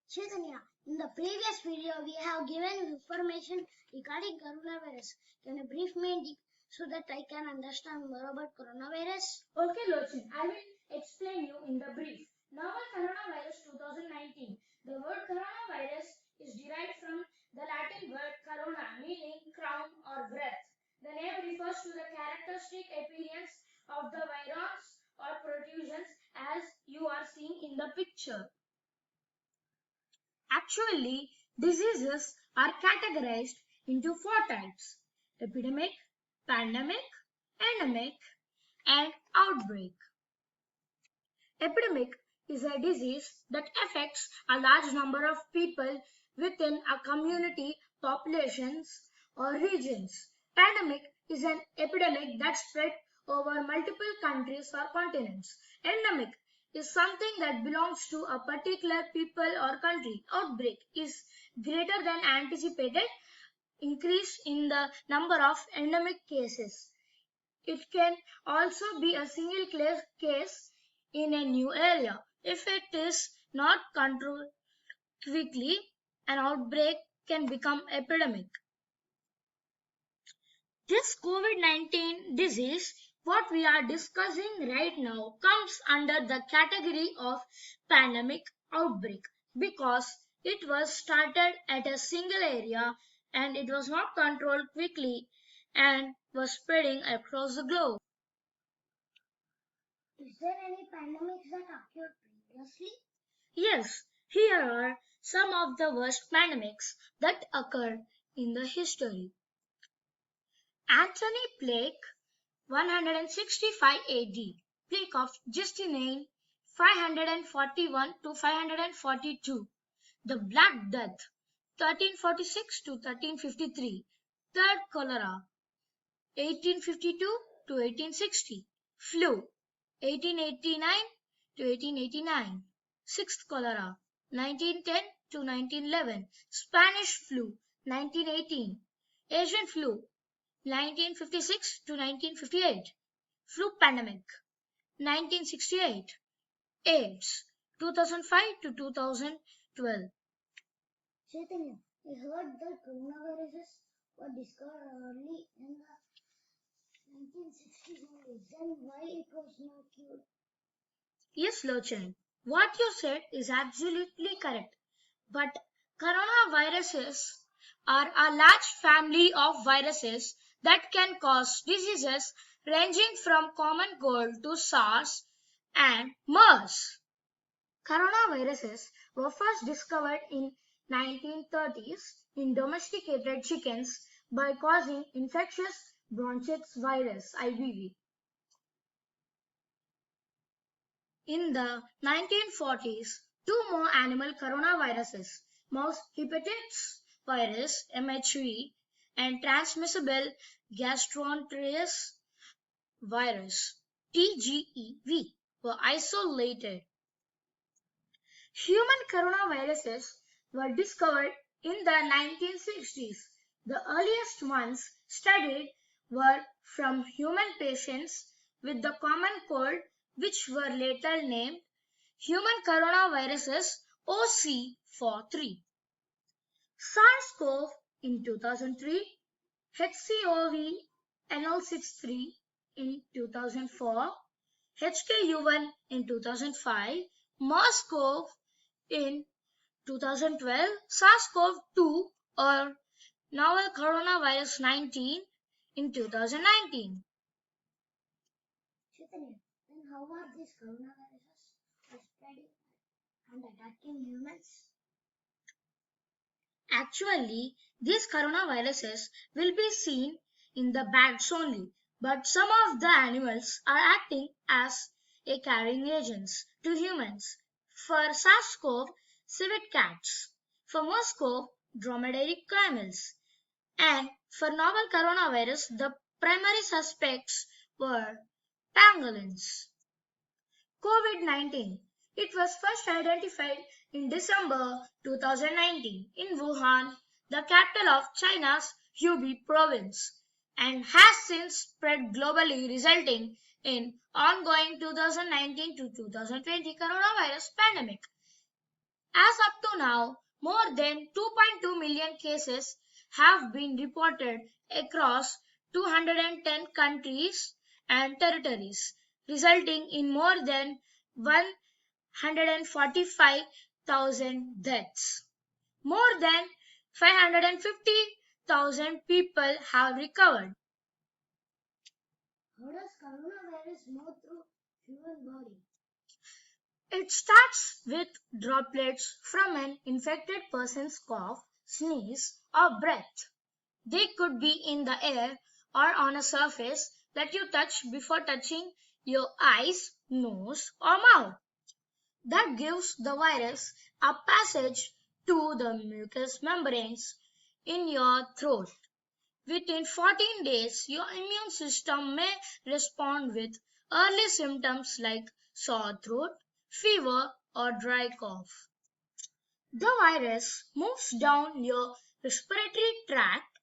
Chaitanya, in the previous video, we have given information regarding coronavirus. Can you brief me deep so that I can understand more about coronavirus? Okay, Lochin, I will explain you in the brief. Novel coronavirus 2019. The word coronavirus is derived from the Latin word corona, meaning crown or breath. The name refers to the characteristic appearance of the virus or protrusions as you are seeing in the picture. Actually, diseases are categorized into four types: epidemic, pandemic, endemic, and outbreak. Epidemic is a disease that affects a large number of people within a community, populations, or regions. Pandemic is an epidemic that spread over multiple countries or continents. Endemic is something that belongs to a particular people or country. Outbreak is greater than anticipated increase in the number of endemic cases. It can also be a single case in a new area. If it is not controlled quickly, an outbreak can become epidemic. This COVID-19 disease, what we are discussing right now, comes under the category of pandemic outbreak because it was started at a single area and it was not controlled quickly and was spreading across the globe. Is there any pandemics that occurred previously? Yes, here are some of the worst pandemics that occurred in the history. Anthony Plague, 165 AD. Plague of Justinian, 541 to 542. The Black Death, 1346 to 1353. Third Cholera, 1852 to 1860. Flu, 1889 to 1889. Sixth Cholera, 1910 to 1911. Spanish flu, 1918. Asian flu, 1956 to 1958. Flu pandemic, 1968. AIDS, 2005 to 2012. Chaitanya, I heard that coronaviruses were discovered early in the 1960s only. Then why it was not cured? Yes, Lochan, what you said is absolutely correct. But coronaviruses are a large family of viruses that can cause diseases ranging from common cold to SARS and MERS. Coronaviruses were first discovered in 1930s in domesticated chickens by causing infectious bronchitis virus (IBV). In the 1940s, two more animal coronaviruses, mouse hepatitis virus (MHV) and transmissible gastroenteritis virus (TGEV), were isolated. Human coronaviruses were discovered in the 1960s. The earliest ones studied were from human patients with the common cold, which were later named human coronaviruses OC43. SARS-CoV in 2003, HCOV NL63 in 2004, HKU1 in 2005, MERS-CoV in 2012, SARS-CoV-2 or novel coronavirus 19 in 2019. Chaitanya, then how are these coronaviruses spreading and attacking humans? Actually, these coronaviruses will be seen in the bats only, but some of the animals are acting as a carrying agents to humans. For SARS-CoV, civet cats. For MERS-CoV, dromedary camels. And for novel coronavirus, the primary suspects were pangolins. COVID-19. It was first identified in December 2019 in Wuhan, the capital of China's Hubei province, and has since spread globally, resulting in ongoing 2019 to 2020 coronavirus pandemic. As up to now, more than 2.2 million cases have been reported across 210 countries and territories, resulting in more than 145,000 deaths. More than 550,000 people have recovered. How does coronavirus move through human body? It starts with droplets from an infected person's cough, sneeze, or breath. They could be in the air or on a surface that you touch before touching your eyes, nose, or mouth. That gives the virus a passage to the mucous membranes in your throat. Within 14 days, your immune system may respond with early symptoms like sore throat, fever, or dry cough. The virus moves down your respiratory tract.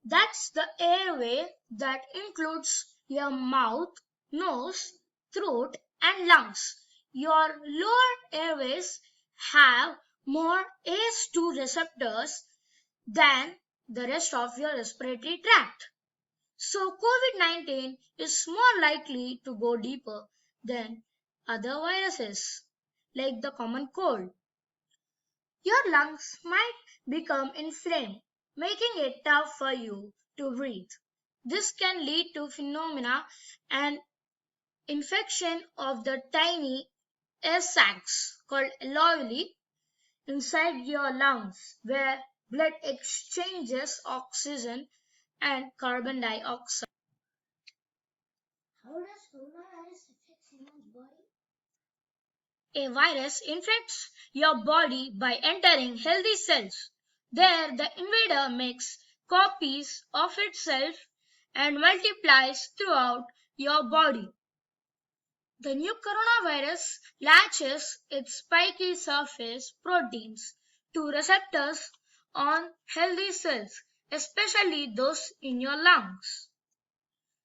That's the airway that includes your mouth, nose, throat, and lungs. Your lower airways have more ACE2 receptors than the rest of your respiratory tract. So COVID-19 is more likely to go deeper than other viruses, like the common cold. Your lungs might become inflamed, making it tough for you to breathe. This can lead to pneumonia and infection of the tiny air sacs called alveoli inside your lungs, where blood exchanges oxygen and carbon dioxide. How does coronavirus affect human's body? A virus infects your body by entering healthy cells. There, the invader makes copies of itself and multiplies throughout your body. The new coronavirus latches its spiky surface proteins to receptors on healthy cells, especially those in your lungs.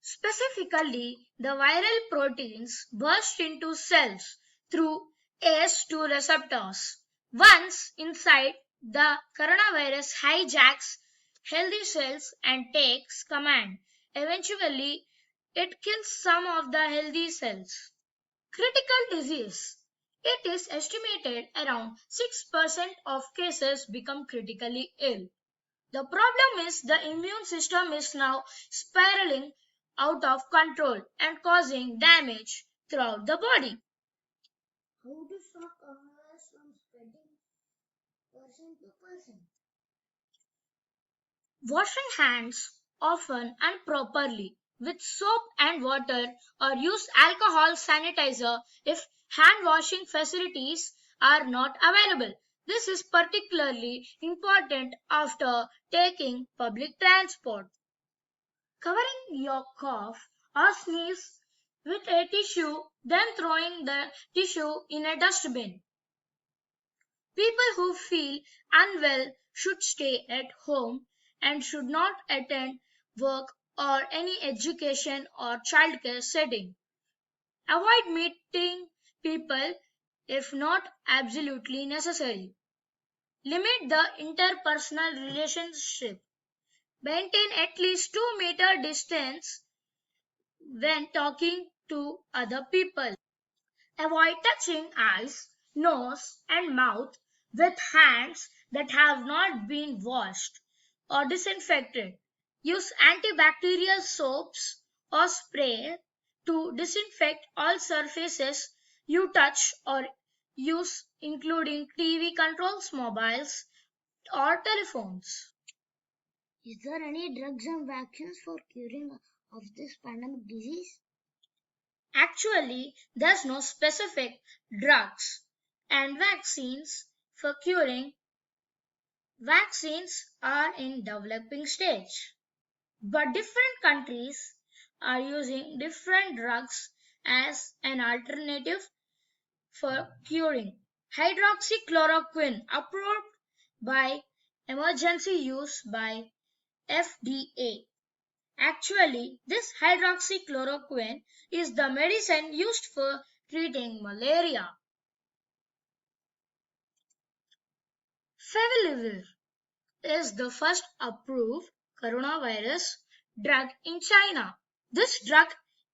Specifically, the viral proteins burst into cells through ACE2 receptors. Once inside, the coronavirus hijacks healthy cells and takes command. Eventually, it kills some of the healthy cells. Critical disease. It is estimated around 6% of cases become critically ill. The problem is the immune system is now spiraling out of control and causing damage throughout the body. How to stop coronavirus from spreading person to person? Washing hands often and properly with soap and water, or use alcohol sanitizer if hand washing facilities are not available. This is particularly important after taking public transport. Covering your cough or sneeze with a tissue, then throwing the tissue in a dustbin. People who feel unwell should stay at home and should not attend work or any education or childcare setting. Avoid meeting people if not absolutely necessary. Limit the interpersonal relationship. Maintain at least 2-meter distance when talking to other people. Avoid touching eyes, nose, and mouth with hands that have not been washed or disinfected. Use antibacterial soaps or spray to disinfect all surfaces you touch or use, including TV controls, mobiles, or telephones. Is there any drugs and vaccines for curing of this pandemic disease? Actually, there's no specific drugs and vaccines for curing. Vaccines are in developing stage, but different countries are using different drugs as an alternative for curing. Hydroxychloroquine approved by emergency use by FDA. Actually, this hydroxychloroquine is the medicine used for treating malaria. Favipiravir is the first approved coronavirus drug in China. This drug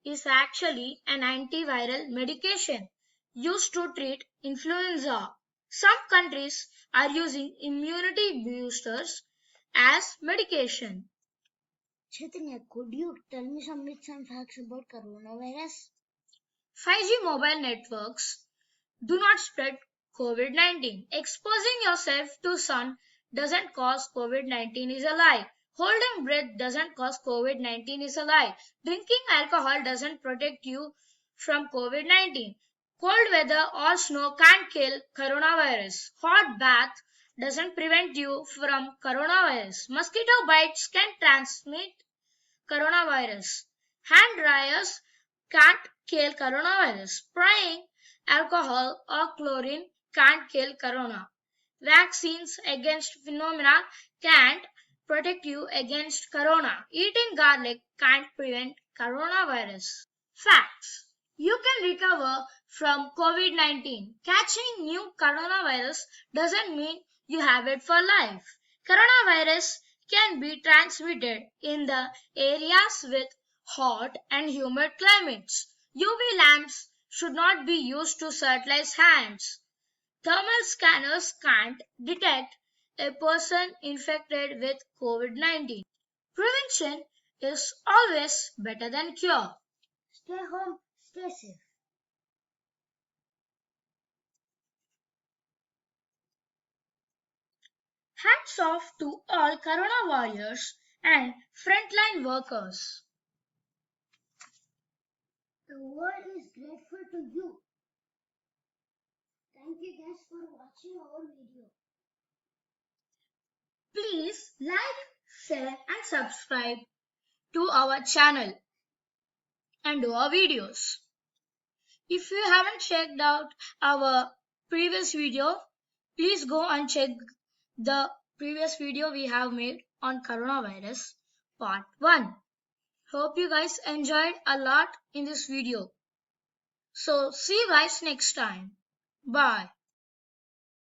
is actually an antiviral medication used to treat influenza. Some countries are using immunity boosters as medication. Chaitanya, could you tell me some myths and facts about coronavirus? 5G mobile networks do not spread COVID-19. Exposing yourself to sun doesn't cause COVID-19 is a lie. Holding breath doesn't cause COVID-19 is a lie. Drinking alcohol doesn't protect you from COVID-19. Cold weather or snow can't kill coronavirus. Hot bath doesn't prevent you from coronavirus. Mosquito bites can transmit coronavirus. Hand dryers can't kill coronavirus. Spraying alcohol or chlorine can't kill corona. Vaccines against pneumonia can't protect you against corona. Eating garlic can't prevent coronavirus. Facts. You can recover from COVID-19. Catching new coronavirus doesn't mean you have it for life. Coronavirus can be transmitted in the areas with hot and humid climates. UV lamps should not be used to sterilize hands. Thermal scanners can't detect a person infected with COVID-19. Prevention is always better than cure. Stay home, stay safe. Hats off to all corona warriors and frontline workers. The world is grateful to you. Thank you guys for watching our video. Please like, share and subscribe to our channel and to our videos. If you haven't checked out our previous video, please go and check the previous video we have made on coronavirus part 1. Hope you guys enjoyed a lot in this video. So see you guys next time. Bye.